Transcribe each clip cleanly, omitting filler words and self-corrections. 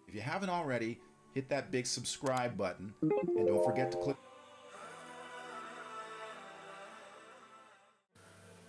If you haven't already, hit that big subscribe button and don't forget to click.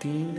3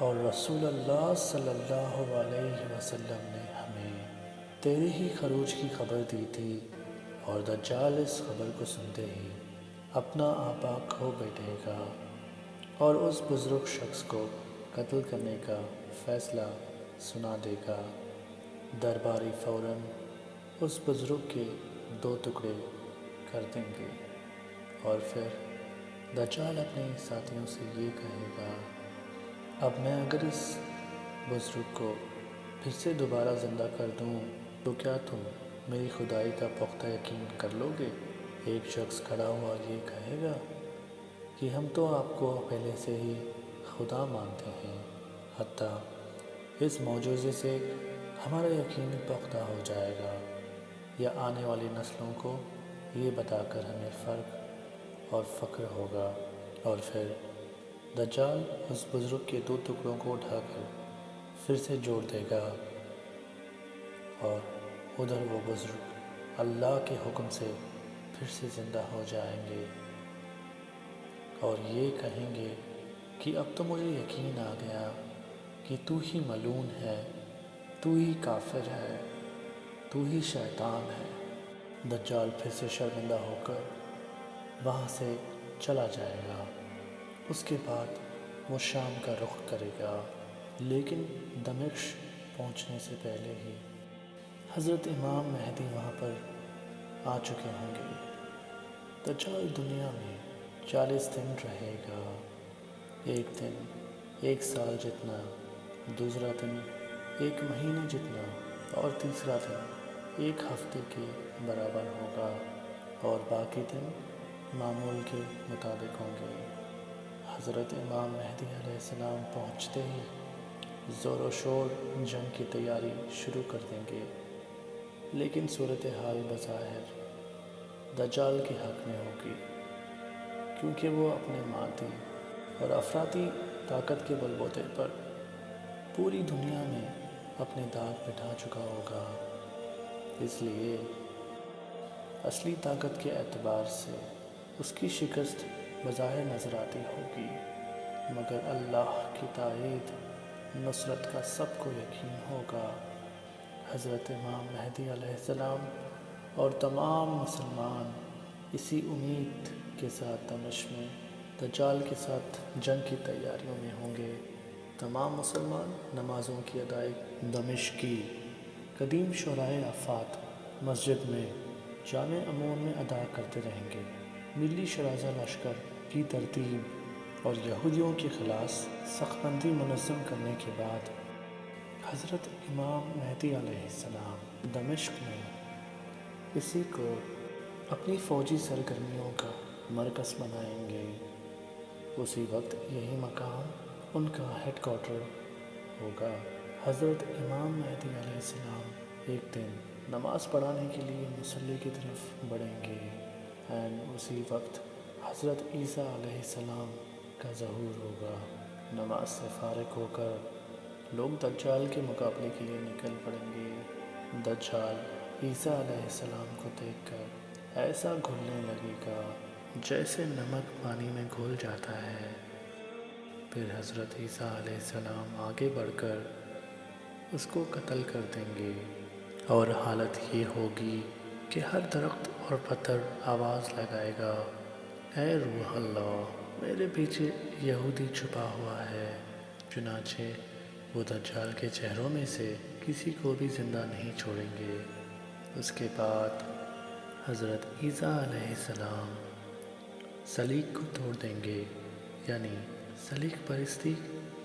اور رسول اللہ صلی اللہ علیہ وسلم نے ہمیں تیرے ہی خروج کی خبر دی تھی، اور دجال اس خبر کو سنتے ہی اپنا آپا کھو بیٹھے گا اور اس بزرگ شخص کو قتل کرنے کا فیصلہ سنا دے گا۔ درباری فوراً اس بزرگ کے 2 ٹکڑے کر دیں گے، اور پھر دجال اپنے ساتھیوں سے یہ کہے گا، اب میں اگر اس بزرگ کو پھر سے دوبارہ زندہ کر دوں تو کیا تم میری خدائی کا پختہ یقین کر لو گے؟ ایک شخص کھڑا ہوا یہ کہے گا کہ ہم تو آپ کو پہلے سے ہی خدا مانتے ہیں، حتیٰ اس معجزے سے ہمارا یقین پختہ ہو جائے گا، یا آنے والی نسلوں کو یہ بتا کر ہمیں فرق اور فخر ہوگا۔ اور پھر دجال اس بزرگ کے 2 ٹکڑوں کو اٹھا کر پھر سے جوڑ دے گا، اور ادھر وہ بزرگ اللہ کے حکم سے پھر سے زندہ ہو جائیں گے، اور یہ کہیں گے کہ اب تو مجھے یقین آ گیا کہ تو ہی ملعون ہے، تو ہی کافر ہے، تو ہی شیطان ہے۔ دجال پھر سے شرمندہ ہو کر وہاں سے چلا جائے گا۔ اس کے بعد وہ شام کا رخ کرے گا، لیکن دمشق پہنچنے سے پہلے ہی حضرت امام مہدی وہاں پر آ چکے ہوں گے۔ دجال دنیا میں 40 دن رہے گا، ایک دن 1 سال جتنا، دوسرا دن 1 مہینے جتنا، اور تیسرا دن 1 ہفتے کے برابر ہوگا، اور باقی دن معمول کے مطابق ہوں گے۔ حضرت امام مہدی علیہ السلام پہنچتے ہی زور و شور جنگ کی تیاری شروع کر دیں گے، لیکن صورتحال بظاہر دجال کے حق میں ہوگی، کیونکہ وہ اپنے مادی اور افراطی طاقت کے بل بوتے پر پوری دنیا میں اپنے داغ بٹھا چکا ہوگا۔ اس لیے اصلی طاقت کے اعتبار سے اس کی شکست بظاہر نظر آتی ہوگی، مگر اللہ کی تائید نصرت کا سب کو یقین ہوگا۔ حضرت امام مہدی علیہ السلام اور تمام مسلمان اسی امید کے ساتھ دمشق میں دجال کے ساتھ جنگ کی تیاریوں میں ہوں گے۔ تمام مسلمان نمازوں کی ادائیگی دمشق کی قدیم شورائے آفات مسجد میں جامع امون میں ادا کرتے رہیں گے۔ ملی شرازہ لشکر کی ترتیب اور یہودیوں کے خلاف سخت بندی منظم کرنے کے بعد حضرت امام مہدی علیہ السلام دمشق میں اسی کو اپنی فوجی سرگرمیوں کا مرکز بنائیں گے۔ اسی وقت یہی مقام ان کا ہیڈ کوارٹر ہوگا۔ حضرت امام مہدی علیہ السلام ایک دن نماز پڑھانے کے لیے مصلی کی طرف بڑھیں گے، اسی وقت حضرت عیسیٰ علیہ السلام کا ظہور ہوگا۔ نماز سے فارغ ہو کر لوگ دجال کے مقابلے کے لیے نکل پڑیں گے۔ دجال عیسیٰ علیہ السلام کو دیکھ کر ایسا گھلنے لگے گا جیسے نمک پانی میں گھل جاتا ہے۔ پھر حضرت عیسیٰ علیہ السلام آگے بڑھ کر اس کو قتل کر دیں گے، اور حالت یہ ہوگی کہ ہر درخت اور پتھر آواز لگائے گا، اے روح اللہ، میرے پیچھے یہودی چھپا ہوا ہے۔ چنانچہ وہ دجال کے چہروں میں سے کسی کو بھی زندہ نہیں چھوڑیں گے۔ اس کے بعد حضرت عیسیٰ علیہ السلام سلیق کو توڑ دیں گے، یعنی سلیق پرستی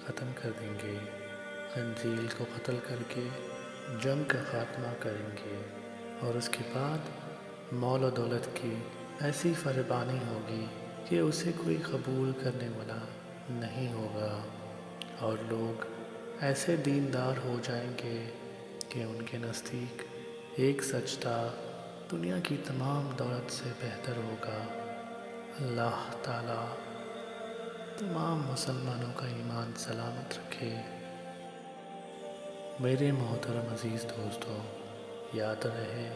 ختم کر دیں گے، خنزیر کو قتل کر کے جنگ کا خاتمہ کریں گے، اور اس کے بعد مال و دولت کی ایسی فراوانی ہوگی کہ اسے کوئی قبول کرنے والا نہیں ہوگا، اور لوگ ایسے دیندار ہو جائیں گے کہ ان کے نزدیک ایک سجدہ دنیا کی تمام دولت سے بہتر ہوگا۔ اللہ تعالیٰ تمام مسلمانوں کا ایمان سلامت رکھے۔ میرے محترم عزیز دوستو، یاد رہے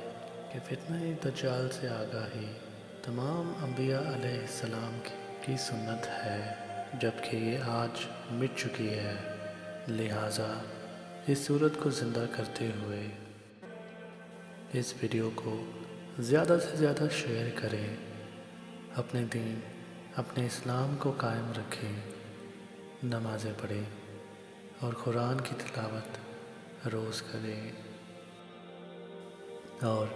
کہ فتنہ دجال سے آگاہی تمام انبیاء علیہ السلام کی سنت ہے، جبکہ یہ آج مٹ چکی ہے۔ لہٰذا اس صورت کو زندہ کرتے ہوئے اس ویڈیو کو زیادہ سے زیادہ شیئر کریں، اپنے دین، اپنے اسلام کو قائم رکھیں، نمازیں پڑھیں اور قرآن کی تلاوت روز کریں۔ اور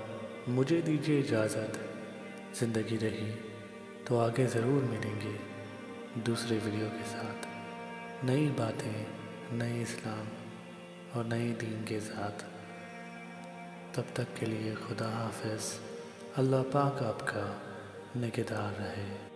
مجھے دیجیے اجازت، زندگی رہی تو آگے ضرور ملیں گے دوسرے ویڈیو کے ساتھ، نئی باتیں، نئے اسلام اور نئے دین کے ساتھ۔ تب تک کے لیے خدا حافظ، اللہ پاک آپ کا نگہدار رہے۔